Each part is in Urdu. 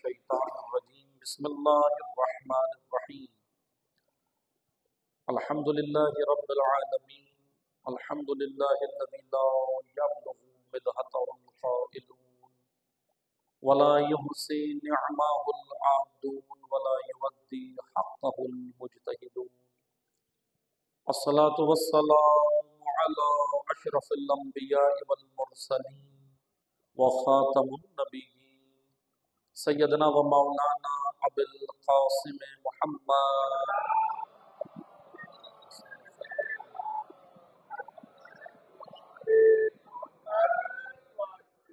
الشیطان الرجیم بسم اللہ الرحمن الرحیم الحمد للہ رب العالمین الحمد للہ الذی لا یبلغ مدحته القائلون ولا يحصي نعمه العابدون ولا يودي حقه المجتهدون الصلاة والسلام على أشرف الأنبياء والمرسلين وخاتم النبيين سيدنا ومولانا أبي القاسم محمد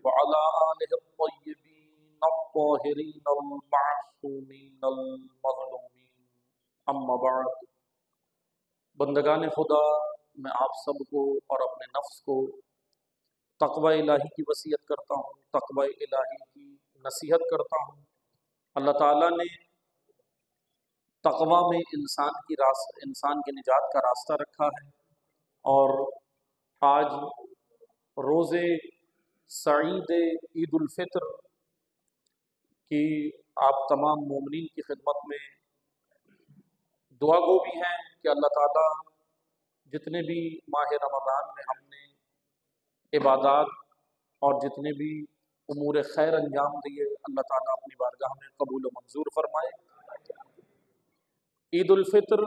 وعلى آله الطيبين الطاهرين المعصومين المظلومين أما بعد بندگان خدا، میں آپ سب کو اور اپنے نفس کو تقوی الہی کی وصیت کرتا ہوں، تقوی الہی کی نصیحت کرتا ہوں۔ اللہ تعالیٰ نے تقوی میں انسان کی نجات کا راستہ رکھا ہے، اور آج روز سعید عید الفطر کی آپ تمام مومنین کی خدمت میں دعا گو بھی ہیں کہ اللہ تعالیٰ جتنے بھی ماہ رمضان میں ہم نے عبادات اور جتنے بھی امور خیر انجام دیے، اللہ تعالیٰ اپنی بارگاہ میں قبول و منظور فرمائے۔ عید الفطر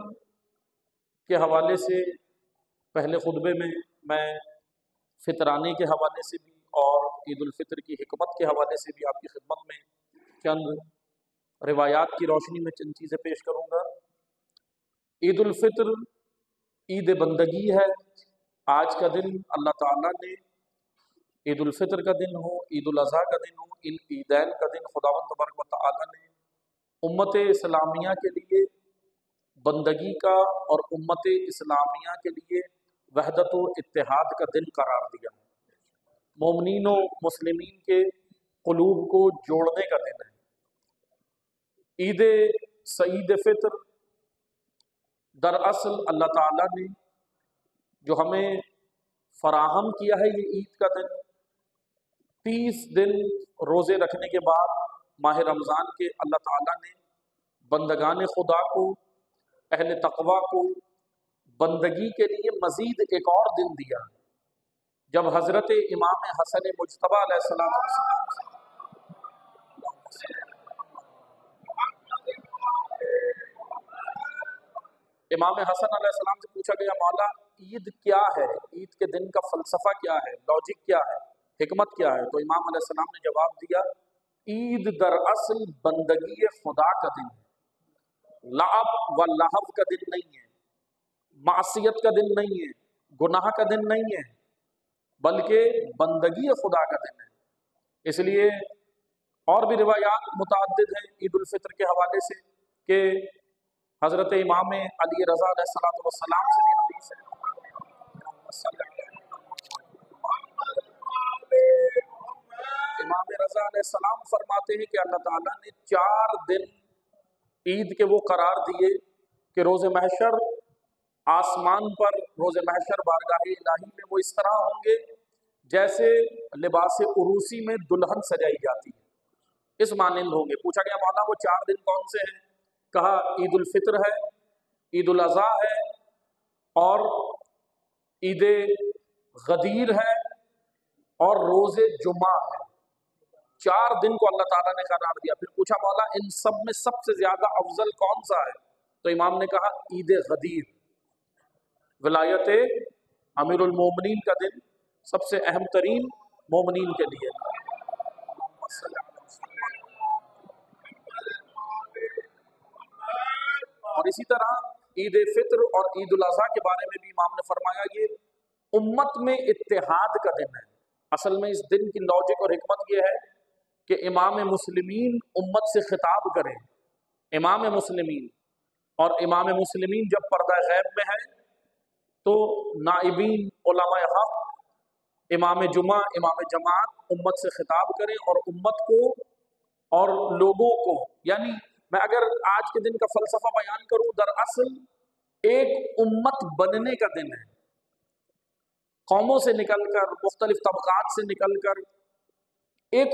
کے حوالے سے پہلے خطبے میں فطرانے کے حوالے سے بھی اور عید الفطر کی حکمت کے حوالے سے بھی آپ کی خدمت میں چند روایات کی روشنی میں چند چیزیں پیش کروں گا۔ عید الفطر عید بندگی ہے۔ آج کا دن اللہ تعالیٰ نے عید الفطر کا دن ہو، عید الاضحیٰ کا دن ہو، عیدین کا دن خداوند تبارک و تعالیٰ نے امت اسلامیہ کے لیے بندگی کا اور امت اسلامیہ کے لیے وحدت و اتحاد کا دن قرار دیا۔ مومنین و مسلمین کے قلوب کو جوڑنے کا دن ہے۔ عید سعید فطر دراصل اللہ تعالیٰ نے جو ہمیں فراہم کیا ہے، یہ عید کا دن 30 دن روزے رکھنے کے بعد ماہ رمضان کے اللہ تعالیٰ نے بندگان خدا کو، اہل تقوی کو بندگی کے لیے مزید ایک اور دن دیا، جب حضرت امام حسن مجتبیٰ علیہ السلام امام حسن علیہ السلام سے پوچھا گیا، مولا عید کیا ہے، عید کے دن کا فلسفہ کیا ہے، لاجک کیا ہے، حکمت کیا ہے؟ تو امام علیہ السلام نے جواب دیا، عید دراصل بندگی خدا کا دن ہے، لعب و لہو کا دن نہیں ہے، معصیت کا دن نہیں ہے، گناہ کا دن نہیں ہے، بلکہ بندگی خدا کا دن ہے۔ اس لیے اور بھی روایات متعدد ہیں عید الفطر کے حوالے سے کہ حضرت امام علی رضا علیہ السلام سے بھی حدیث ہے، امام رضا علیہ السلام فرماتے ہیں کہ اللہ تعالیٰ نے 4 دن عید کے وہ قرار دیے کہ روز محشر آسمان پر، روز محشر بارگاہ الہی میں وہ اس طرح ہوں گے جیسے لباس عروسی میں دلہن سجائی جاتی ہے، اس مانند ہوں گے۔ پوچھا گیا مولا وہ 4 دن کون سے ہیں؟ کہا عید الفطر ہے، عید الاضحیٰ ہے، اور عید غدیر ہے، اور روز جمعہ ہے۔ 4 دن کو اللہ تعالیٰ نے قرار دیا۔ پھر پوچھا مولا ان سب میں سب سے زیادہ افضل کون سا ہے؟ تو امام نے کہا عید غدیر، ولایت امیر المومنین کا دن، سب سے اہم ترین مومنین کے لیے۔ اور اسی طرح عید فطر اور عید الاضحیٰ کے بارے میں بھی امام نے فرمایا یہ امت میں اتحاد کا دن ہے۔ اصل میں اس دن کی لاجک اور حکمت یہ ہے کہ امام مسلمین امت سے خطاب کریں، امام مسلمین، اور امام مسلمین جب پردہ غیب میں ہے تو نائبین علماء حق، امام جمعہ، امام جماعت امت سے خطاب کریں اور امت کو اور لوگوں کو، یعنی میں اگر آج کے دن کا فلسفہ بیان کروں، دراصل ایک امت بننے کا دن ہے، قوموں سے نکل کر، مختلف طبقات سے نکل کر ایک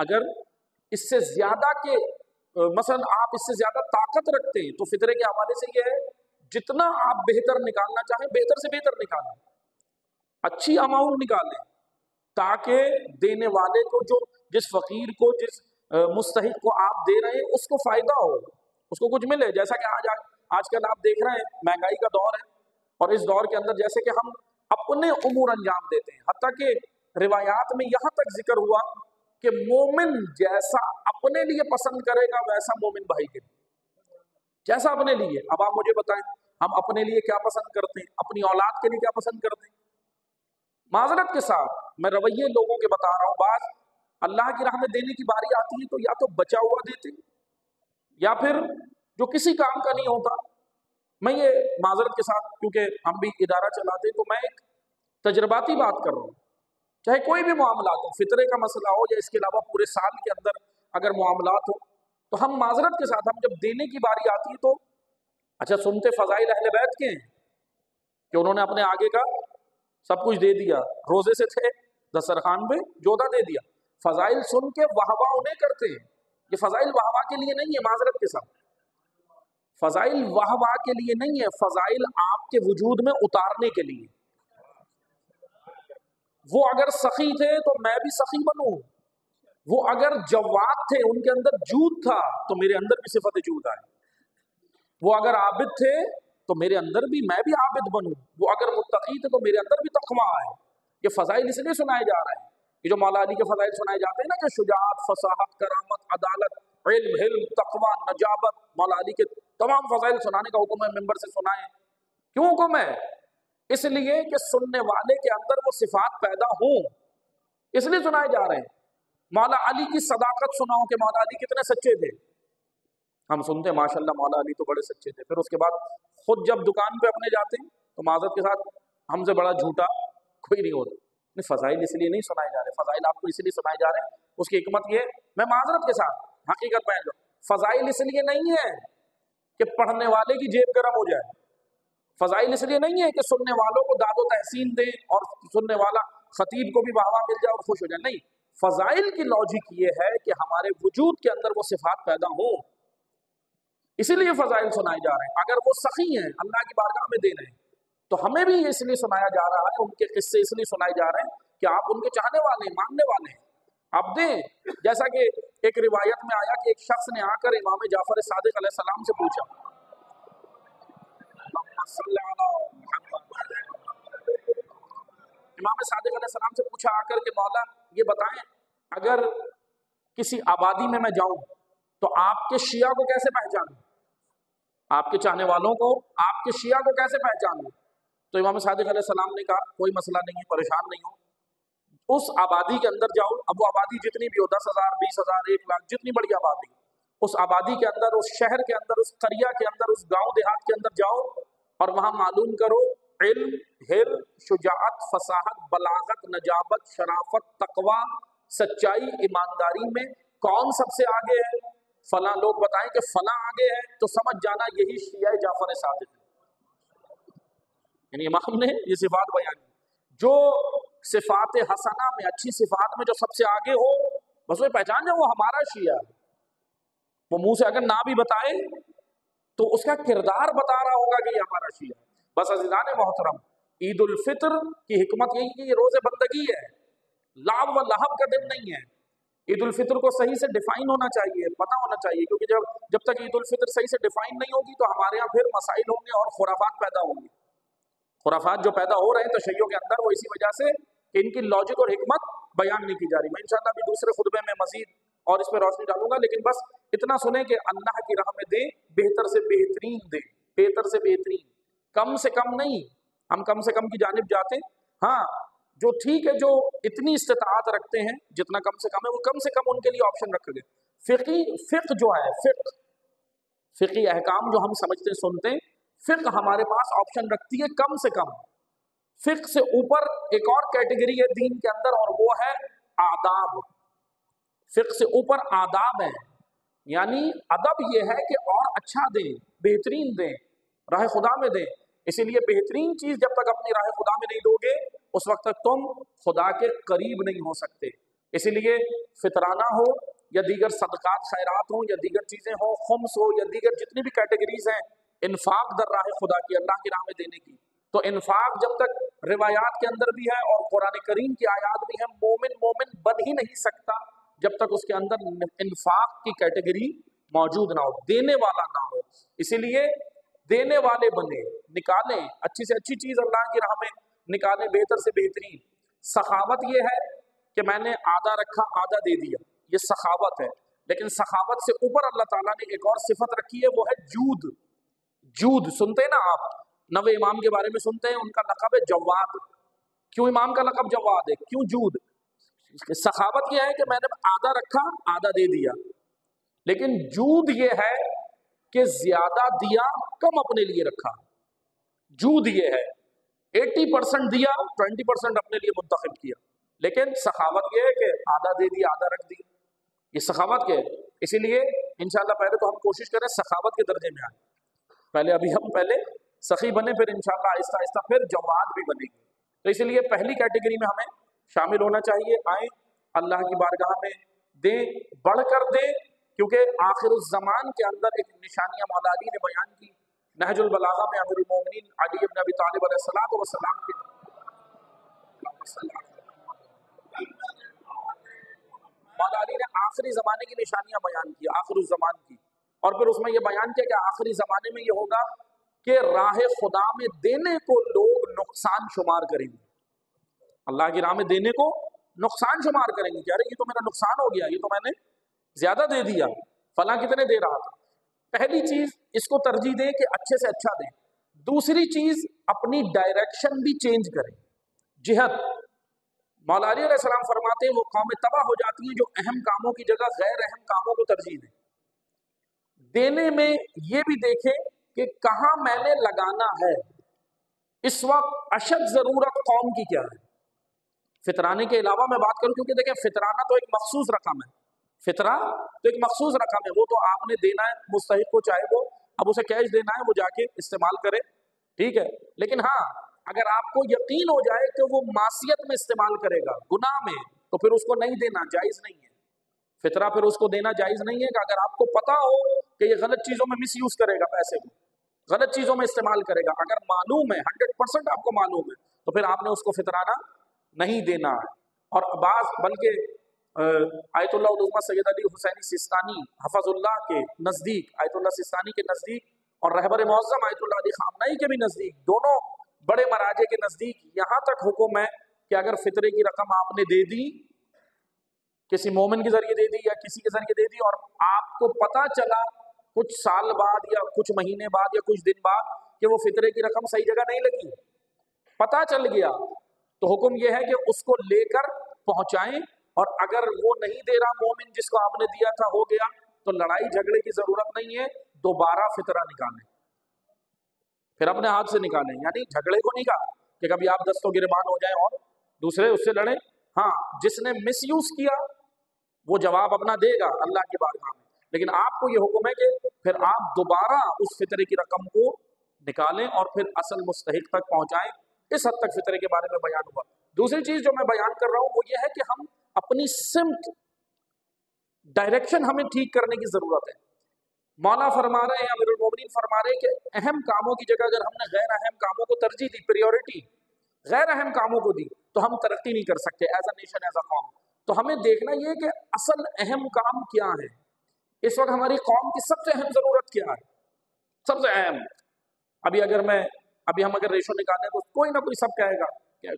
اگر اس سے زیادہ کے مثلا آپ اس سے زیادہ طاقت رکھتے ہیں تو فطرے کے حوالے سے یہ ہے جتنا آپ بہتر نکالنا چاہیں بہتر سے بہتر نکالیں، اچھی اماؤنٹ نکالیں، تاکہ دینے والے کو جو جس فقیر کو جس مستحق کو آپ دے رہے ہیں اس کو فائدہ ہو، اس کو کچھ ملے. جیسا کہ آج کل آپ دیکھ رہے ہیں مہنگائی کا دور ہے، اور اس دور کے اندر جیسے کہ ہم اپنے امور انجام دیتے ہیں، حتیٰ کہ روایات میں یہاں تک ذکر ہوا کہ مومن جیسا اپنے لیے پسند کرے گا ویسا مومن بھائی کے لیے، جیسا اپنے لیے. اب آپ مجھے بتائیں ہم اپنے لیے کیا پسند کرتے ہیں، اپنی اولاد کے لیے کیا پسند کرتے ہیں؟ معذرت کے ساتھ میں رویے لوگوں کے بتا رہا ہوں، بعض اللہ کی راہ میں دینے کی باری آتی ہے تو یا تو بچا ہوا دیتے یا پھر جو کسی کام کا نہیں ہوتا. میں یہ معذرت کے ساتھ کیونکہ ہم بھی ادارہ چلاتے ہیں تو میں ایک تجرباتی بات کر رہا ہوں، چاہے کوئی بھی معاملات ہو، فطرے کا مسئلہ ہو یا اس کے علاوہ پورے سال کے اندر اگر معاملات ہو، تو ہم معذرت کے ساتھ ہم جب دینے کی باری آتی ہے تو اچھا سنتے فضائل اہل بیت کے ہیں کہ انہوں نے اپنے آگے کا سب کچھ دے دیا، روزے سے تھے دسترخوان پہ جودا دے دیا. فضائل سن کے واہ واہ انہیں کرتے ہیں، یہ فضائل واہ واہ کے لیے نہیں ہے. معذرت کے ساتھ فضائل واہ واہ کے لیے نہیں ہے، فضائل آپ کے وجود میں اتارنے کے لیے. وہ اگر سخی تھے تو میں بھی سخی بنوں، وہ اگر جواد تھے ان کے اندر جود تھا تو میرے اندر بھی صفت جود آئے، وہ اگر عابد تھے تو میرے اندر بھی میں بھی عابد بنوں، وہ اگر متقی تھے تو میرے اندر بھی تقویٰ آئے. یہ فضائل اس لیے سنائے جا رہے ہیں، یہ جو مولا علی کے فضائل سنائے جاتے ہیں نا کہ شجاعت، فصاحت، کرامت، عدالت، علم، حلم، تقویٰ، نجابت، مولا علی کے تمام فضائل سنانے کا حکم ہے، ممبر سے سنائیں. کیوں حکم ہے؟ اس لیے کہ سننے والے کے اندر وہ صفات پیدا ہوں، اس لیے سنائے جا رہے ہیں. مولا علی کی صداقت سناؤ کہ مولا علی کتنے سچے تھے. ہم سنتے ہیں ماشاءاللہ مولا علی تو بڑے سچے تھے، پھر اس کے بعد خود جب دکان پہ اپنے جاتے ہیں تو معذرت کے ساتھ ہم سے بڑا جھوٹا کوئی نہیں ہوتا. فضائل اس لیے نہیں سنائے جا رہے، فضائل آپ کو اس لیے سنائے جا رہے ہیں، اس کی حکمت یہ میں معذرت کے ساتھ حقیقت بیان کروں، فضائل اس لیے نہیں ہے کہ پڑھنے والے کی جیب گرم ہو جائے، فضائل اس لیے نہیں ہے کہ سننے والوں کو داد و تحسین دیں اور سننے والا خطیب کو بھی واہ واہ مل جائے اور خوش ہو جائے. نہیں، فضائل کی لاجک یہ ہے کہ ہمارے وجود کے اندر وہ صفات پیدا ہوں، اسی لیے فضائل سنائے جا رہے ہیں. اگر وہ سخی ہیں اللہ کی بارگاہ میں دے رہے ہیں تو ہمیں بھی اس لیے سنایا جا رہا ہے، ان کے قصے اس لیے سنائے جا رہے ہیں کہ آپ ان کے چاہنے والے ہیں، ماننے والے ہیں، آپ دیں. جیسا کہ ایک روایت میں آیا کہ ایک شخص نے آ کر امام جعفر صادق علیہ السلام سے پوچھا، امام صادق علیہ السلام سے پوچھا آ کر کہ مولا یہ بتائیں اگر کسی آبادی میں جاؤں تو آپ کے شیعہ کو کیسے پہچانوں، آپ کے چاہنے والوں کو آپ کے شیعہ کو کیسے پہچانوں؟ تو امام صادق علیہ السلام نے کہا کوئی مسئلہ نہیں ہے، پریشان نہیں ہو، اس آبادی کے اندر جاؤ. اب وہ آبادی جتنی بھی ہو، 10,000 20,000 1 لاکھ جتنی بڑی آبادی، اس آبادی کے اندر، اس شہر کے اندر، اس قریہ کے اندر، اس گاؤں دیہات کے اندر جاؤ اور وہاں معلوم کرو علم، حلم، شجاعت، فصاحت، بلاغت، نجابت، شرافت، تقویٰ، سچائی، ایمانداری میں کون سب سے آگے ہے. فلاں لوگ بتائیں کہ فلاں آگے ہے تو سمجھ جانا یہی شیعہ جعفر صادق ہے. یعنی امام نے یہ صفات بیان کی، جو صفات حسنہ میں، اچھی صفات میں جو سب سے آگے ہو بس وہ پہچان جائے وہ ہمارا شیعہ ہے. وہ منہ سے اگر نہ بھی بتائے تو اس کا کردار بتا رہا ہوگا کہ یہ ہمارا شیعہ ہے. بس عزیزان محترم، عید الفطر کی حکمت یہی کہ یہ روز بندگی ہے، لعب و لہب کا دن نہیں ہے. عید الفطر کو صحیح سے ڈیفائن ہونا چاہیے، پتہ ہونا چاہیے، کیونکہ جب تک عید الفطر صحیح سے ڈیفائن نہیں ہوگی تو ہمارے یہاں پھر مسائل ہوں گے اور خرافات پیدا ہوں گے. خرافات جو پیدا ہو رہے ہیں تشیع کے اندر وہ اسی وجہ سے کہ ان کی لاجک اور حکمت بیان نہیں کی جا رہی. میں انشاءاللہ ابھی دوسرے خطبے میں مزید اور اس پہ روشنی ڈالوں گا، لیکن بس اتنا سنیں کہ اللہ کی راہ میں دیں، بہتر سے بہترین دیں، بہتر سے بہترین، کم سے کم نہیں. ہم کم سے کم کی جانب جاتے ہیں، ہاں جو ٹھیک ہے، جو اتنی استطاعت رکھتے ہیں جتنا کم سے کم ہے وہ کم سے کم ان کے لیے آپشن رکھ گئے. فقہ جو ہے، فقہی احکام جو ہم سمجھتے سنتے ہیں، فقہ ہمارے پاس آپشن رکھتی ہے کم سے کم. فقہ سے اوپر ایک اور کیٹیگری ہے دین کے اندر اور وہ ہے آداب. فقہ سے اوپر آداب ہیں، یعنی ادب یہ ہے کہ اور اچھا دیں، بہترین دیں، راہ خدا میں دیں. اسی لیے بہترین چیز جب تک اپنی راہ خدا میں نہیں دو گے اس وقت تک تم خدا کے قریب نہیں ہو سکتے. اسی لیے فطرانہ ہو یا دیگر صدقات خیرات ہوں یا دیگر چیزیں ہوں، خمس ہو یا دیگر جتنی بھی کیٹیگریز ہیں انفاق در راہ خدا کی، اللہ کی راہ میں دینے کی، تو انفاق جب تک روایات کے اندر بھی ہے اور قرآن کریم کی آیات بھی ہے، مومن بن ہی نہیں سکتا جب تک اس کے اندر انفاق کی کیٹیگری موجود نہ ہو، دینے والا نہ ہو۔ اسی لیے دینے والے بنے، نکالیں اچھی سے اچھی چیز اللہ کی راہ میں نکالیں، بہتر سے بہترین۔ سخاوت یہ ہے کہ میں نے آدھا رکھا آدھا دے دیا، یہ سخاوت ہے۔ لیکن سخاوت سے اوپر اللہ تعالیٰ نے ایک اور صفت رکھی ہے، وہ ہے جود۔ جود سنتے ہیں نا آپ، نوے امام کے بارے میں سنتے ہیں، ان کا لقب ہے جواد۔ کیوں امام کا لقب جواد ہے؟ کیوں جود؟ سخاوت یہ ہے کہ میں نے آدھا رکھا آدھا دے دیا، لیکن جود یہ ہے کہ زیادہ دیا کم اپنے لیے رکھا۔ جود یہ ہے 80% دیا 20% اپنے لیے منتخب کیا، لیکن سخاوت یہ ہے کہ آدھا دے دیا آدھا رکھ دیا، یہ سخاوت کے ہے۔ اسی لیے انشاءاللہ پہلے تو ہم کوشش کریں سخاوت کے درجے میں آئیں، پہلے ابھی ہم پہلے سخی بنے، پھر انشاءاللہ آہستہ آہستہ پھر جواد بھی بنے گے۔ تو اسی لیے پہلی کیٹیگری میں ہمیں شامل ہونا چاہیے، آئیں اللہ کی بارگاہ میں دیں، بڑھ کر دیں، کیونکہ آخر الزمان کے اندر ایک نشانیاں مولا علی نے بیان کی، نہج البلاغہ میں امیر المومنین علی بن ابی طالب علیہ السلام کے مولا علی نے آخری زمانے کی نشانیاں بیان کی، آخر الزمان کی، اور پھر اس میں یہ بیان کیا کہ آخری زمانے میں یہ ہوگا کہ راہ خدا میں دینے کو لوگ نقصان شمار کریں گے، اللہ کی راہ میں دینے کو نقصان شمار کریں گے کہ ارے یہ تو میرا نقصان ہو گیا، یہ تو میں نے زیادہ دے دیا، فلاں کتنے دے رہا تھا۔ پہلی چیز اس کو ترجیح دیں کہ اچھے سے اچھا دیں۔ دوسری چیز اپنی ڈائریکشن بھی چینج کریں، جہت۔ مولا علی علیہ السلام فرماتے ہیں وہ قومیں تباہ ہو جاتی ہیں جو اہم کاموں کی جگہ غیر اہم کاموں کو ترجیح دیں۔ دینے میں یہ بھی دیکھیں کہ کہاں میں نے لگانا ہے، اس وقت اشد ضرورت قوم کی کیا ہے۔ فطرانے کے علاوہ میں بات کروں، کیونکہ دیکھیں فطرانہ تو ایک مخصوص رقم ہے، فطرہ تو ایک مخصوص رقم ہے، وہ تو آپ نے دینا ہے مستحق کو، چاہے وہ اب اسے کیش دینا ہے وہ جا کے استعمال کرے، ٹھیک ہے، لیکن ہاں اگر آپ کو یقین ہو جائے کہ وہ معصیت میں استعمال کرے گا، گناہ میں، تو پھر اس کو نہیں دینا، جائز نہیں ہے۔ فطرہ پھر اس کو دینا جائز نہیں ہے کہ اگر آپ کو پتا ہو کہ یہ غلط چیزوں میں مس یوز کرے گا، پیسے کو غلط چیزوں میں استعمال کرے گا، اگر معلوم ہے 100% آپ کو معلوم ہے، تو پھر آپ نے اس کو فطرانہ نہیں دینا ہے۔ اور بعض بلکہ آیت اللہ العظمیٰ سید علی حسینی سیستانی حفظ اللہ کے نزدیک، آیت اللہ سیستانی کے نزدیک اور رہبر معظم آیت اللہ علی خامنئی کے بھی نزدیک، دونوں بڑے مراجع کے نزدیک یہاں تک حکم ہے کہ اگر فطرے کی رقم آپ نے دے دی، کسی مومن کے ذریعے دے دی یا کسی کے ذریعے دے دی، اور آپ کو پتا چلا کچھ سال بعد یا کچھ مہینے بعد یا کچھ دن بعد کہ وہ فطرے کی رقم صحیح جگہ نہیں لگی، پتا چل گیا، تو حکم یہ ہے کہ اس کو لے کر پہنچائیں، اور اگر وہ نہیں دے رہا مومن جس کو آپ نے دیا تھا ہو گیا، تو لڑائی جھگڑے کی ضرورت نہیں ہے، دوبارہ فطرہ نکالیں، پھر اپنے ہاتھ سے نکالیں، یعنی جھگڑے کو نہیں کہا کہ کبھی آپ دست و گریبان ہو جائیں اور دوسرے اس سے لڑیں، ہاں جس نے مس یوز کیا وہ جواب اپنا دے گا اللہ کی بارگاہ میں، لیکن آپ کو یہ حکم ہے کہ پھر آپ دوبارہ اس فطرے کی رقم کو نکالیں اور پھر اصل مستحق تک پہنچائیں۔ اس حد تک فطرے کے بارے میں بیان ہوا۔ دوسری چیز جو میں بیان کر رہا ہوں وہ یہ ہے کہ ہم اپنی سمت، ڈائریکشن ہمیں ٹھیک کرنے کی ضرورت ہے۔ مولا فرما رہے ہیں، امیر المومنین فرما رہے ہیں کہ اہم کاموں کی جگہ اگر ہم نے غیر اہم کاموں کو ترجیح دی، پریورٹی غیر اہم کاموں کو دی، تو ہم ترقی نہیں کر سکتے as a nation, as a قوم۔ تو ہمیں دیکھنا یہ کہ اصل اہم کام کیا ہے، اس وقت ہماری قوم کی سب سے اہم ضرورت کیا ہے، سب سے اہم۔ ابھی ہم اگر ریشو نکالیں تو کوئی نہ کوئی سب کہے گا،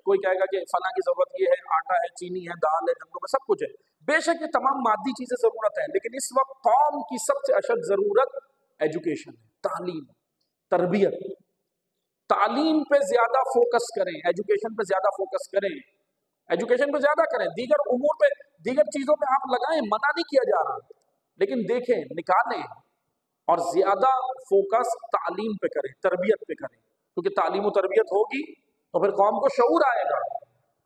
کوئی کہے گا کہ فلاں کی ضرورت یہ ہے، آٹا ہے، چینی ہے، دال ہے، گندم ہے، سب کچھ ہے۔ بے شک یہ تمام مادی چیزیں ضرورت ہیں، لیکن اس وقت قوم کی سب سے اشد ضرورت ایجوکیشن ہے، تعلیم، تربیت۔ تعلیم پہ زیادہ فوکس کریں، ایجوکیشن پہ زیادہ فوکس کریں، ایجوکیشن پہ زیادہ کریں، دیگر امور پہ، دیگر چیزوں پہ آپ لگائیں، منع نہیں کیا جا رہا، لیکن دیکھیں، نکالیں، اور زیادہ فوکس تعلیم پہ کریں، تربیت پہ کریں، کیونکہ تعلیم و تربیت ہوگی تو پھر قوم کو شعور آئے گا،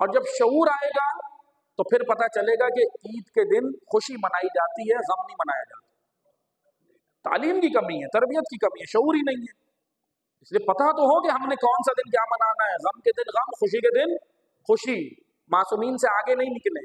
اور جب شعور آئے گا تو پھر پتہ چلے گا کہ عید کے دن خوشی منائی جاتی ہے، غم نہیں منایا جاتا۔ تعلیم کی کمی ہے، تربیت کی کمی ہے، شعور ہی نہیں ہے۔ اس لیے پتہ تو ہو کہ ہم نے کون سا دن کیا منانا ہے، غم کے دن غم، خوشی کے دن خوشی، معصومین سے آگے نہیں نکلے۔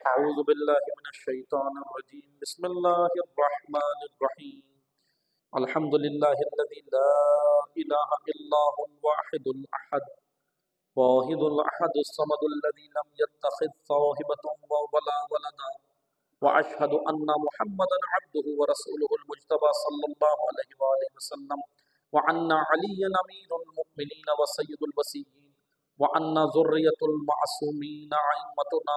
أعوذ بالله من الشيطان الرجيم بسم الله الرحمن الرحيم الحمد لله الذي لا إله إلا هو الواحد الأحد واحد الأحد الصمد الذي لم يتخذ صاحبة ولا ولدا وأشهد أن محمدا عبده ورسوله المجتبى صلى الله عليه وآله وسلم وأن عليا أمير المؤمنين وسيد الوصيين وأن ذرية المعصومين أئمتنا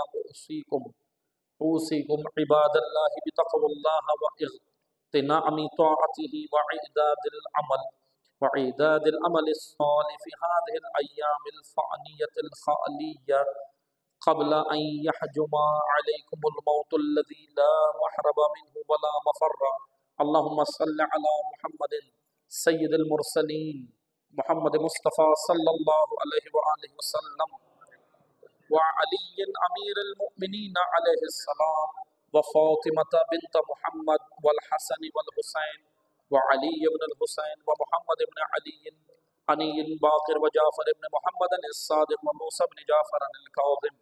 أوصيكم عباد الله بتقوى الله واغتنام طاعته وإعداد العمل الصالح في هذه الأيام الفانية الخالية قبل أن يحجم عليكم الموت الذي لا محرم منه ولا مفر. اللهم صل على محمد سيد المرسلين محمد مصطفى صلى الله عليه وآله وسلم وعلي أمير المؤمنين عليه السلام وفاطمة بنت محمد والحسن والحسين وعلي بن الحسين ومحمد بن علي علي الباقر وجعفر بن محمد الصادق وموسى بن جعفر الكاظم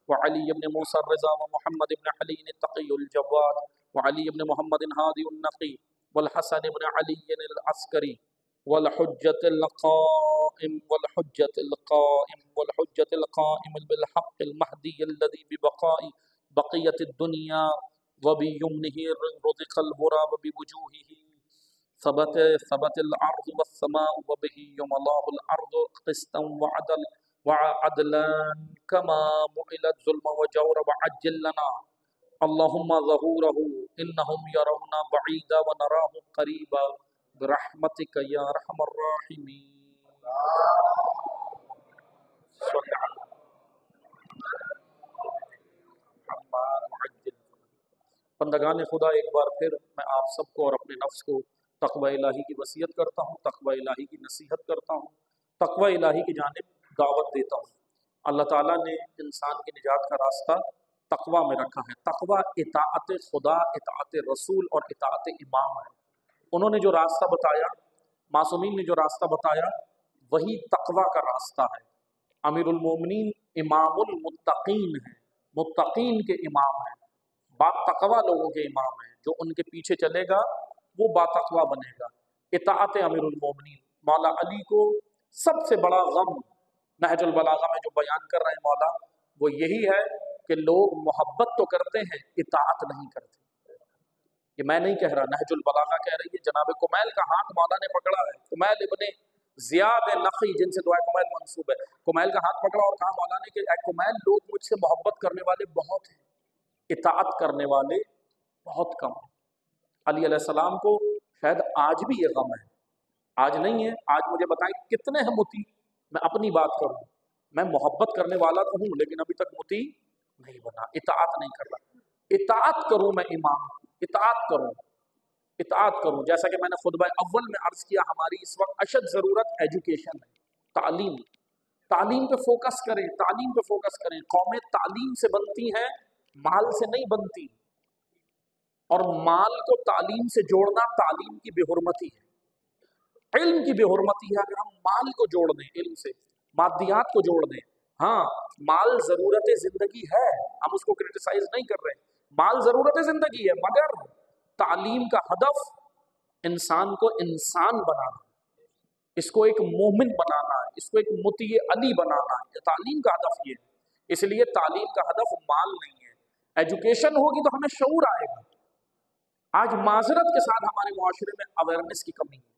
وعلي بن موسى الرضا ومحمد بن علي التقي الجواد وعلي بن محمد هادي النقي والحسن بن علي العسكري والحجة القائم بالحق المهدي الذي بقية الدنيا وبيمنه رزق الغراب بوجوهه ثبت الأرض والسماء وبه يملأ الأرض قسطا وعدلا كما مؤلت ظلم وجور وعجل لنا اللهم ظهوره إنهم يرون بعيدا ونراه قريبا برحمتك يا ارحم الراحمین. بندگان خدا، ایک بار پھر میں آپ سب کو اور اپنے نفس کو تقوی الہی کی وصیت کرتا ہوں، تقوی الہی کی نصیحت کرتا ہوں، تقوی الہی کی جانب دعوت دیتا ہوں. اللہ تعالیٰ نے انسان کی نجات کا راستہ تقوی میں رکھا ہے. تقوی اطاعت خدا، اطاعت رسول اور اطاعت امام ہے. انہوں نے جو راستہ بتایا، معصومین نے جو راستہ بتایا، وہی تقوی کا راستہ ہے. امیر المومنین امام المتقین ہیں، متقین کے امام ہیں، با تقوی لوگوں کے امام ہیں. جو ان کے پیچھے چلے گا وہ با تقوی بنے گا. اطاعت امیر المومنین. مولا علی کو سب سے بڑا غم نہج البلاغہ میں جو بیان کر رہے ہیں مولا، وہ یہی ہے کہ لوگ محبت تو کرتے ہیں، اطاعت نہیں کرتے. یہ میں نہیں کہہ رہا، نہج البلاغہ کہہ رہی ہے. جناب کمیل کا ہاتھ مولا نے پکڑا ہے، کمیل ابن زیاد نقی، جن سے دعائے کمیل منسوب ہے، کمیل کا ہاتھ پکڑا اور کہا مولا نے کہ اے کمیل، لوگ مجھ سے محبت کرنے والے بہت ہیں، اطاعت کرنے والے بہت کم ہیں. علی علیہ السلام کو شاید آج بھی یہ غم ہے. آج نہیں ہے، آج مجھے بتائیں کتنے ہیں متی. میں اپنی بات کروں، میں محبت کرنے والا تو ہوں لیکن ابھی تک متی نہیں بنا، اطاعت نہیں کر رہا. اطاعت کروں میں امام، اطاعت کروں. جیسا کہ میں نے خطبہ اول میں عرض کیا، ہماری اس وقت اشد ضرورت ایجوکیشن ہے، تعلیم پہ فوکس کریں، تعلیم پہ فوکس کریں. قومیں تعلیم سے بنتی ہیں، مال سے نہیں بنتی. اور مال کو تعلیم سے جوڑنا تعلیم کی بے حرمتی ہے، علم کی بے حرمتی ہے. اگر ہم مال کو جوڑ دیں، علم سے مادیات کو جوڑ دیں. ہاں، مال ضرورت زندگی ہے، ہم اس کو کرٹیسائز نہیں کر رہے. مال ضرورت زندگی ہے، مگر تعلیم کا ہدف انسان کو انسان بنانا، اس کو ایک مومن بنانا ہے، اس کو ایک مطیع علی بنانا ہے. تعلیم کا ہدف یہ ہے. اس لیے تعلیم کا ہدف مال نہیں ہے. ایجوکیشن ہوگی تو ہمیں شعور آئے گا. آج معذرت کے ساتھ ہمارے معاشرے میں اویئرنیس کی کمی ہے،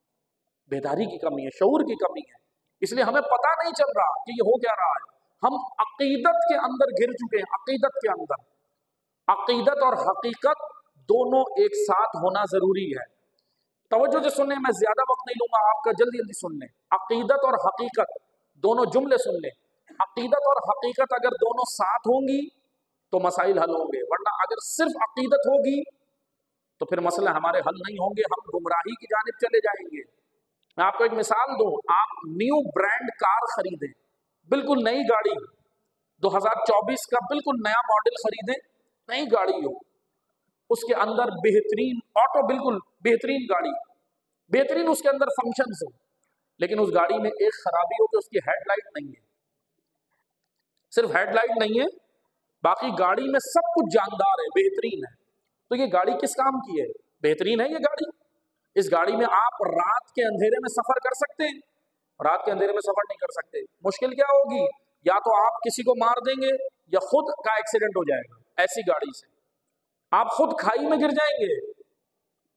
بیداری کی کمی ہے، شعور کی کمی ہے. اس لیے ہمیں پتہ نہیں چل رہا کہ یہ ہو کیا رہا ہے. ہم عقیدت کے اندر گر چکے ہیں، عقیدت کے اندر. عقیدت اور حقیقت دونوں ایک ساتھ ہونا ضروری ہے. توجہ سے سننے، میں زیادہ وقت نہیں لوں گا آپ کا، جلدی جلدی سن لیں. عقیدت اور حقیقت دونوں جملے سن لیں. عقیدت اور حقیقت اگر دونوں ساتھ ہوں گی تو مسائل حل ہوں گے، ورنہ اگر صرف عقیدت ہوگی تو پھر مسئلے ہمارے حل نہیں ہوں گے، ہم گمراہی کی جانب چلے جائیں گے. میں آپ کو ایک مثال دوں. آپ نیو برانڈ کار خریدیں، بالکل نئی گاڑی 2024 کا بالکل نیا ماڈل خریدیں، نئی گاڑی ہو، اس کے اندر بہترین آٹو، بالکل بہترین گاڑی، بہترین اس کے اندر فنکشنز ہو، لیکن اس گاڑی میں ایک خرابی ہو کہ اس کی ہیڈ لائٹ نہیں ہے. صرف ہیڈ لائٹ نہیں ہے، باقی گاڑی میں سب کچھ جاندار ہے، بہترین ہے. تو یہ گاڑی کس کام کی ہے؟ بہترین ہے یہ گاڑی. اس گاڑی میں آپ رات کے اندھیرے میں سفر کر سکتے ہیں؟ رات کے اندھیرے میں سفر نہیں کر سکتے. مشکل کیا ہوگی؟ یا تو آپ کسی کو مار دیں گے یا خود کا ایکسیڈنٹ ہو جائے گا. ایسی گاڑی سے آپ خود کھائی میں گر جائیں گے،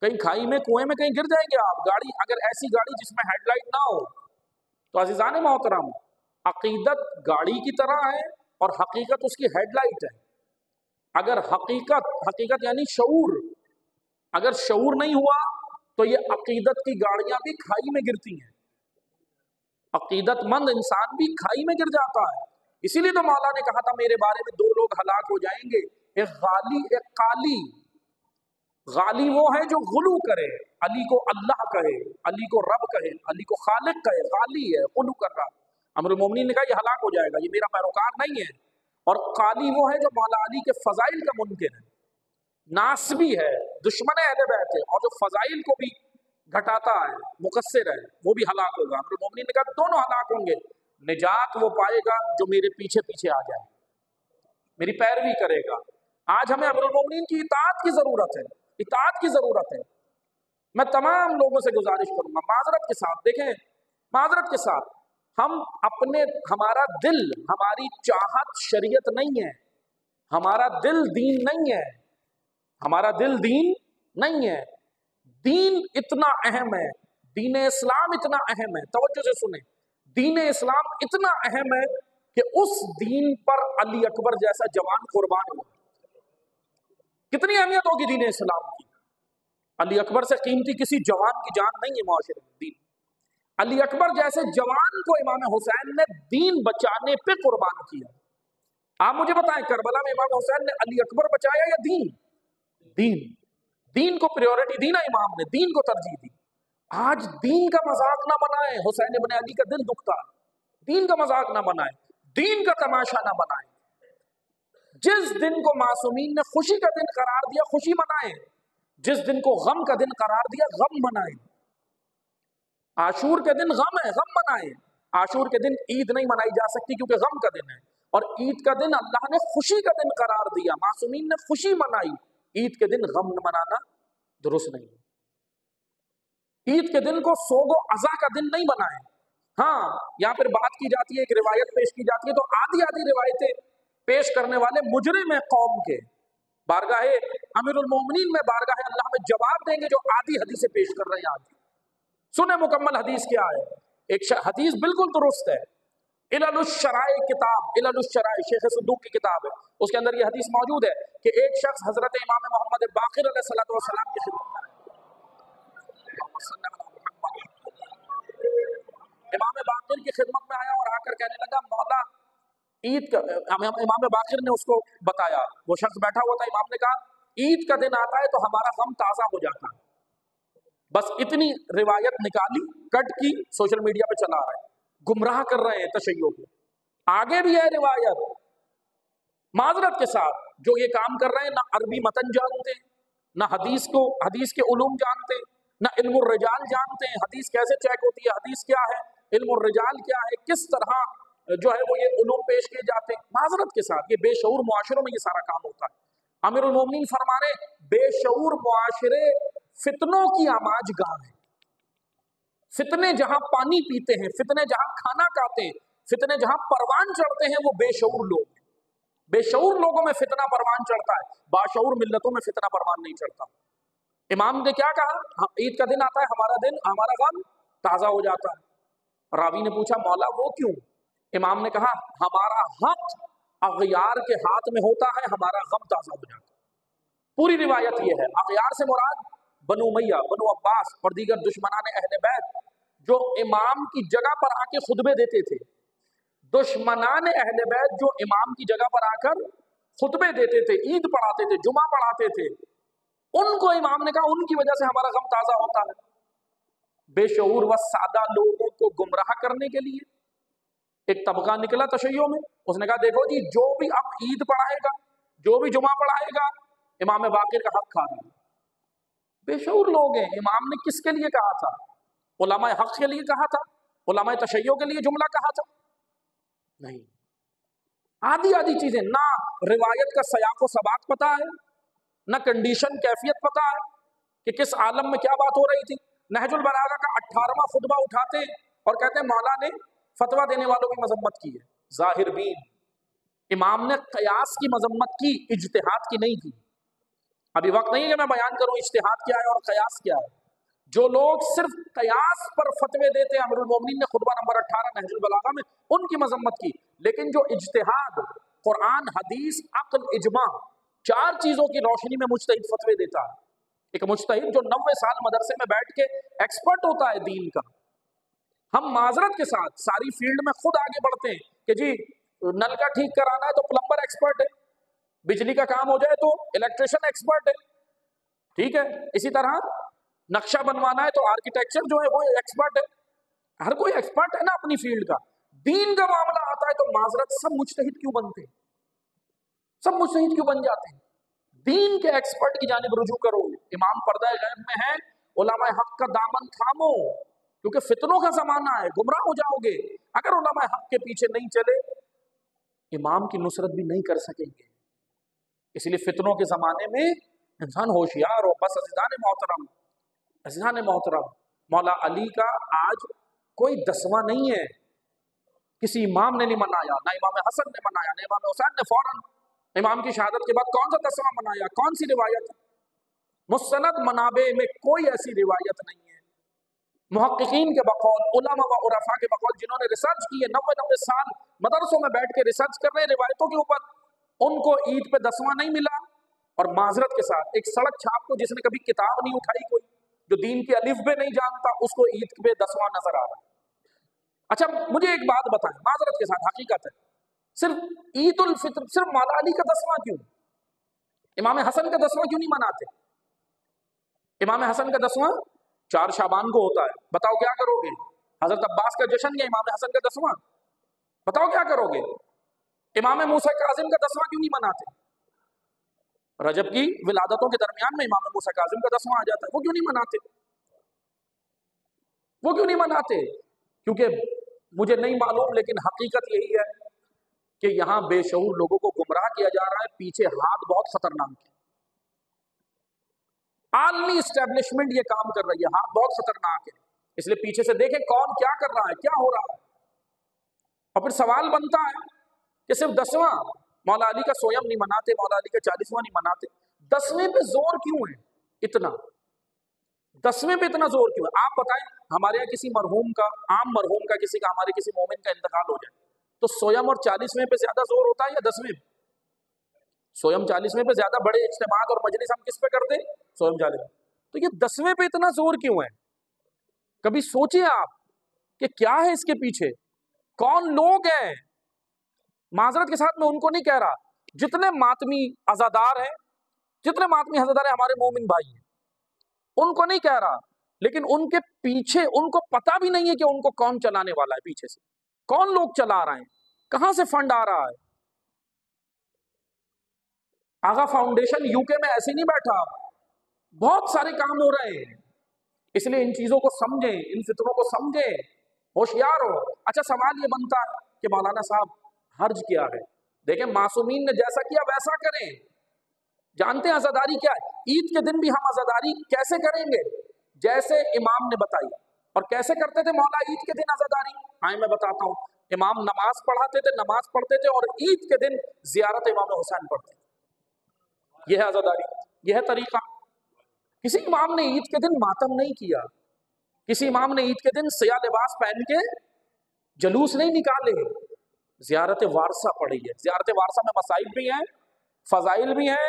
کہیں کھائی میں، کنویں میں کہیں گر جائیں گے آپ. گاڑی اگر ایسی گاڑی جس میں ہیڈ لائٹ نہ ہو. تو عزیزان محترم، عقیدت گاڑی کی طرح ہے اور حقیقت اس کی ہیڈ لائٹ ہے. اگر حقیقت یعنی شعور، اگر شعور نہیں ہوا تو یہ عقیدت کی گاڑیاں بھی کھائی میں گرتی ہیں. عقیدت مند انسان بھی کھائی میں گر جاتا ہے. اسی لیے تو مولا نے کہا تھا میرے بارے میں 2 لوگ ہلاک ہو جائیں گے، ایک غالی ایک قالی. غالی وہ ہے جو غلو کرے، علی کو اللہ کہے، علی کو رب کہے، علی کو خالق کہے، غالی ہے، غلو کر رہا. امیر المومنین نے کہا یہ ہلاک ہو جائے گا، یہ میرا پیروکار نہیں ہے. اور قالی وہ ہے جو مولا علی کے فضائل کا منکر ہے، ناسبی ہے، دشمن اہل بیت ہے، اور جو فضائل کو بھی گھٹاتا ہے، مقصر ہے، وہ بھی ہلاک ہوگا. امیر المومنین نے کہا دونوں ہلاک ہوں گے. نجات وہ پائے گا جو میرے پیچھے پیچھے آ جائے، میری پیروی کرے گا. آج ہمیں امیر المومنین کی اطاعت کی ضرورت ہے، اطاعت کی ضرورت ہے. میں تمام لوگوں سے گزارش کروں گا معذرت کے ساتھ، دیکھیں معذرت کے ساتھ، ہمارا دل، ہماری چاہت شریعت نہیں ہے، ہمارا دل دین نہیں ہے، ہمارا دل دین نہیں ہے. دین اتنا اہم ہے، دین اسلام اتنا اہم ہے، توجہ سے سنیں، دین اسلام اتنا اہم ہے کہ اس دین پر علی اکبر جیسا جوان قربان ہوا. کتنی اہمیت ہوگی دین اسلام کی. علی اکبر سے قیمتی کسی جوان کی جان نہیں ہے معاشرے میں. دین، علی اکبر جیسے جوان کو امام حسین نے دین بچانے پہ قربان کیا. آپ مجھے بتائیں کربلا میں امام حسین نے علی اکبر بچایا یا دین؟ دین کو پریورٹی دی نا امام نے، دین کو ترجیح دی. آج دین کا مذاق نہ بنائیں، حسین ابن علی کا دل دکھتا ہے. دین کا مذاق نہ بنائیں، دین کا تماشا نہ بنائیں. جس دن کو معصومین نے خوشی کا دن قرار دیا خوشی منائیں، جس دن کو غم کا دن قرار دیا غم منائیں. عاشور کے دن غم ہے، غم منائیں. عاشور کے دن عید نہیں منائی جا سکتی کیونکہ غم کا دن ہے، اور عید کا دن اللہ نے خوشی کا دن قرار دیا، معصومین نے خوشی منائی. عید کے دن غم منانا درست نہیں. عید کے دن کو سوگ و عزا کا دن نہیں بنائیں. ہاں یہاں پر بات کی جاتی ہے، ایک روایت پیش کی جاتی ہے، تو آدھی آدھی روایتیں پیش کرنے والے مجرم ہیں قوم کے. بارگاہ امیر المومنین میں، بارگاہ اللہ میں جواب دیں گے جو آدھی حدیثیں پیش کر رہے ہیں. آج سنیں مکمل حدیث کیا ہے. ایک حدیث بالکل درست ہے، علل الشرائع کتاب، علل الشرائع شیخ صدوق کی کتاب ہے، اس کے اندر یہ حدیث موجود ہے کہ ایک شخص حضرت امام محمد باقر علیہ السلام کی خدمت میں آیا. امام باقر کی خدمت میں آیا اور آ کر کہنے لگا مولا عید کا، امام باقر نے اس کو بتایا، وہ شخص بیٹھا ہوا تھا، امام نے کہا عید کا دن آتا ہے تو ہمارا غم تازہ ہو جاتا ہے. بس اتنی روایت نکالی، کٹ کی، سوشل میڈیا پہ چلا رہے ہیں، گمراہ کر رہے ہیں تشیع کو. آگے بھی ہے روایت. معذرت کے ساتھ جو یہ کام کر رہے ہیں نہ عربی متن جانتے، نہ حدیث کے علوم جانتے، نہ علم الرجال جانتے ہیں. حدیث کیسے چیک ہوتی ہے، حدیث کیا ہے، علم الرجال کیا ہے، کس طرح جو ہے وہ یہ علوم پیش کیے جاتے ہیں. معذرت کے ساتھ یہ بے شعور معاشروں میں یہ سارا کام ہوتا ہے. امیر المومنین فرما رہے بے شعور معاشرے فتنوں کی آماج گاہ ہیں. فتنے جہاں پانی پیتے ہیں، فتنے جہاں کھانا کھاتے ہیں، فتنے جہاں پروان چڑھتے ہیں، وہ بے شعور لوگ. بے شعور لوگوں میں فتنہ پروان چڑھتا ہے، باشعور ملتوں میں فتنہ پروان نہیں چڑھتا. امام نے کیا کہا، عید کا دن آتا ہے ہمارا دن، ہمارا غم تازہ ہو جاتا ہے. راوی نے پوچھا مولا وہ کیوں؟ امام نے کہا ہمارا حق اغیار کے ہاتھ میں ہوتا ہے، ہمارا غم تازہ ہو جاتا ہے. پوری روایت یہ ہے. اغیار سے مراد بنو امیہ، بنو عباس اور دیگر دشمنان اہل بیت جو امام کی جگہ پر آ کے خطبے دیتے تھے. دشمنان اہل بیت جو امام کی جگہ پر آ کر خطبے دیتے تھے، عید پڑھاتے تھے، جمعہ پڑھاتے تھے، ان کو امام نے کہا ان کی وجہ سے ہمارا غم تازہ ہوتا ہے. بے شعور و سادہ لوگوں کو گمراہ کرنے کے لیے ایک طبقہ نکلا تشیع میں. اس نے کہا دیکھو جی، جو بھی اب عید پڑھائے گا، جو بھی جمعہ پڑھائے گا، امام باقر کا حق کھا رہا ہے. بے شعور لوگ ہیں. امام نے کس کے لیے کہا تھا؟ علماء حق کے لیے کہا تھا؟ علماء تشیع کے لیے جملہ کہا تھا؟ نہیں. آدھی آدھی چیزیں، نہ روایت کا سیاق و سباق پتا ہے، نہ کنڈیشن کیفیت پتا ہے کہ کس عالم میں کیا بات ہو رہی تھی. نہج البلاغہ کا 18واں خطبہ اٹھاتے اور کہتے ہیں مولا نے فتویٰ دینے والوں کی مذمت کی ہے. ظاہر بین. امام نے قیاس کی مذمت کی، اجتہاد کی نہیں کی. ابھی وقت نہیں ہے کہ میں بیان کروں اجتہاد کیا ہے اور قیاس کیا ہے. جو لوگ صرف قیاس پر فتوے دیتے ہیں، امیر المومنین نے خطبہ نمبر 18 نہج البلاغہ میں ان کی مذمت کی. لیکن جو اجتہاد، قرآن، حدیث، عقل، اجماع، 4 چیزوں کی روشنی میں مجتہد فتوے دیتا ہے. ایک مجتہد جو 90 سال مدرسے میں بیٹھ کے ایکسپرٹ ہوتا ہے دین کا. ہم معذرت کے ساتھ ساری فیلڈ میں خود آگے بڑھتے ہیں کہ جی نل کا ٹھیک کرانا ہے تو پلمبر ایکسپرٹ ہے، بجلی کا کام ہو جائے تو الیکٹریشین ایکسپرٹ ہے، ٹھیک ہے. اسی طرح نقشہ بنوانا ہے تو آرکیٹیکچر جو ہے وہ ایکسپرٹ ہے. ہر کوئی ایکسپرٹ ہے نا اپنی فیلڈ کا. دین کا معاملہ آتا ہے تو معذرت سب مجتہد کیوں بنتے ہیں؟ سب مجتہد کیوں بن جاتے ہیں؟ دین کے ایکسپرٹ کی جانب رجوع کرو. امام پردہ غیب میں ہے، علماء حق کا دامن تھامو، کیونکہ فتنوں کا زمانہ ہے، گمراہ ہو جاؤ گے. اگر علماء حق کے پیچھے نہیں چلے، امام کی نصرت بھی نہیں کر سکیں گے. اس لیے فتنوں کے زمانے میں انسان ہوشیار ہو. بس عزیزان محترم، عزیزان محترم، مولا علی کا آج کوئی 10واں نہیں ہے. کسی امام نے نہیں منایا، نہ امام حسن نے منایا، نہ امام حسین نے فوراً امام کی شہادت کے بعد کون سا 10واں منایا؟ کون سی روایت؟ مستند منابع میں کوئی ایسی روایت نہیں ہے. محققین کے بقول، علماء و عرفاء کے بقول، جنہوں نے ریسرچ کی ہے، 90 سال مدرسوں میں بیٹھ کے ریسرچ کر رہے ہیں روایتوں کے اوپر، ان کو عید پہ 10واں نہیں ملا. اور معذرت کے ساتھ ایک سڑک چھاپ کو جس نے کبھی کتاب نہیں اٹھائی، کوئی جو دین کے الف بے نہیں جانتا، اس کو عید پہ 10واں نظر آ رہا ہے. اچھا مجھے ایک بات بتائیں، معذرت کے ساتھ حقیقت ہے، صرف عید الفطر، صرف مولا علی کا 10واں کیوں؟ امام حسن کا 10واں کیوں نہیں مناتے؟ امام حسن کا 10واں 4 شعبان کو ہوتا ہے. بتاؤ کیا کرو گے؟ حضرت عباس کا جشن یا امام حسن کا 10واں؟ بتاؤ کیا کرو گے؟ امام موسیٰ کاظم کا 10واں کیوں نہیں مناتے؟ رجب کی ولادتوں کے درمیان میں امام موسیٰ کاظم کا 10واں آ جاتا ہے، وہ کیوں نہیں مناتے؟ وہ کیوں نہیں مناتے؟ کیونکہ مجھے نہیں معلوم، لیکن حقیقت یہی ہے کہ یہاں بے شعور لوگوں کو گمراہ کیا جا رہا ہے. پیچھے ہاتھ بہت خطرناک ہے. عالمی اسٹیبلشمنٹ یہ کام کر رہی ہے، ہاتھ بہت خطرناک ہے. اس لیے پیچھے سے دیکھیں کون کیا کر رہا ہے، کیا ہو رہا ہے. اور پھر سوال بنتا ہے کہ صرف 10واں مولا علی کا سویم نہیں مناتے، مولا علی کا 40واں نہیں مناتے، 10ویں پہ زور کیوں ہے اتنا؟ 10ویں پہ اتنا زور کیوں ہے؟ آپ بتائیں، ہمارے یہاں کسی مرحوم کا، عام مرحوم کا، کسی کا، ہمارے کسی مومن کا انتقال ہو جائے تو سویم اور 40ویں پہ زیادہ زور ہوتا ہے یا 10ویں پہ؟ سویم 40ویں پہ زیادہ بڑے اجتماعات اور مجلس ہم کس پہ کرتے ہیں؟ سویم 40. تو یہ 10ویں پہ اتنا زور کیوں ہے؟ کبھی سوچیں آپ کہ کیا ہے اس کے پیچھے، کون لوگ ہیں؟ معذرت کے ساتھ میں ان کو نہیں کہہ رہا، جتنے ماتمی عزادار ہیں، جتنے ماتمی عزادار ہیں ہمارے مومن بھائی ہیں، ان کو نہیں کہہ رہا، لیکن ان کے پیچھے ان کو پتہ بھی نہیں ہے کہ ان کو کون چلانے والا ہے، پیچھے سے کون لوگ چلا رہے ہیں، کہاں سے فنڈ آ رہا ہے. آغا فاؤنڈیشن یو کے میں ایسے نہیں بیٹھا، بہت سارے کام ہو رہے ہیں. اس لیے ان چیزوں کو سمجھیں، ان فطروں کو سمجھیں، ہوشیار ہو. اچھا سوال یہ بنتا ہے کہ مولانا صاحب حرج کیا ہے؟ دیکھیں معصومین نے جیسا کیا ویسا کریں. جانتے ہیں عزاداری کیا ہے؟ عید کے دن بھی ہم عزاداری کیسے کریں گے؟ جیسے امام نے بتائی. اور کیسے کرتے تھے مولا عید کے دن عزاداری؟ آئیں میں بتاتا ہوں. امام نماز پڑھاتے تھے، نماز پڑھتے تھے، اور عید کے دن زیارت امام حسین پڑھتے. یہ ہے عزاداری، یہ ہے طریقہ. کسی امام نے عید کے دن ماتم نہیں کیا، کسی امام نے عید کے دن سیاہ لباس پہن کے جلوس نہیں نکالے. زیارت وارثہ پڑھی ہے. زیارت وارثہ میں مسائل بھی ہیں، فضائل بھی ہیں،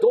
2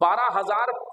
12,000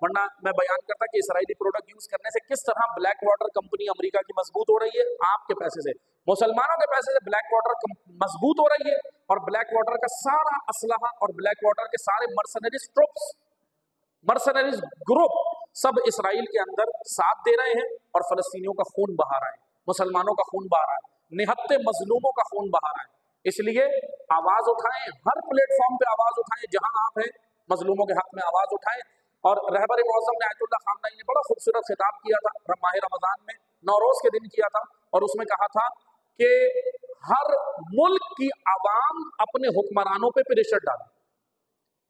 ورنہ میں بیان کرتا کہ اسرائیلی پروڈکٹ یوز کرنے سے کس طرح بلیک واٹر کمپنی امریکہ کی مضبوط ہو رہی ہے، آپ کے پیسے سے، مسلمانوں کے پیسے سے بلیک واٹر مضبوط ہو رہی ہے، اور بلیک واٹر کا سارا اسلحہ اور بلیک واٹر کے سارے مرسنریز ٹروپس، مرسنریز گروپ سب اسرائیل کے اندر ساتھ دے رہے ہیں اور فلسطینیوں کا خون بہا رہا ہے، مسلمانوں کا خون بہا رہا ہے، نہتے مظلوموں کا خون بہا رہا ہے۔ اس لیے آواز اٹھائیں، ہر پلیٹ فارم پہ آواز اٹھائیں، جہاں آپ ہیں مظلوموں کے حق میں آواز اٹھائیں۔ اور رہبر معظم نے آیت اللہ خامنہئی نے بڑا خوبصورت خطاب کیا تھا ماہ رمضان میں، نوروز کے دن کیا تھا، اور اس میں کہا تھا کہ ہر ملک کی عوام اپنے حکمرانوں پہ پریشر ڈالے،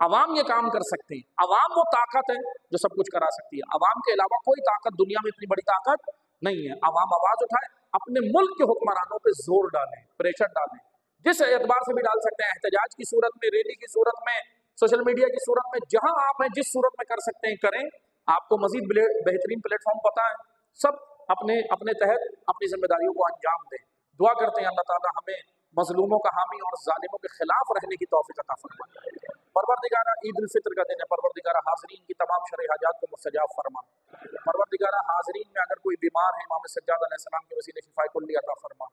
عوام یہ کام کر سکتے ہیں، عوام وہ طاقت ہے جو سب کچھ کرا سکتی ہے، عوام کے علاوہ کوئی طاقت دنیا میں اتنی بڑی طاقت نہیں ہے۔ عوام آواز اٹھائے، اپنے ملک کے حکمرانوں پہ زور ڈالیں، پریشر ڈالیں، جس اعتبار سے بھی ڈال سکتے ہیں، احتجاج کی صورت میں، ریلی کی صورت میں، سوشل میڈیا کی صورت میں، جہاں آپ ہیں جس صورت میں کر سکتے ہیں کریں۔ آپ کو مزید بہترین پلیٹ فارم پتہ ہے، سب اپنے تحت اپنی ذمہ داریوں کو انجام دیں۔ دعا کرتے ہیں اللہ تعالی ہمیں مظلوموں کا حامی اور ظالموں کے خلاف رہنے کی توفیق عطا فرمائے۔ پروردگارہ عید الفطر کا دن ہے، پروردگارہ حاضرین کی تمام شرعی حاجات کو مستجاب فرما۔ پروردگارہ حاضرین میں اگر کوئی بیمار ہے، امام سجاد علیہ السلام کے وسیلے شفائے کلی عطا فرما،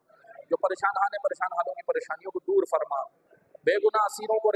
جو پریشان حالوں کی پریشانیوں کو دور فرما، بے گناہ اسیروں کو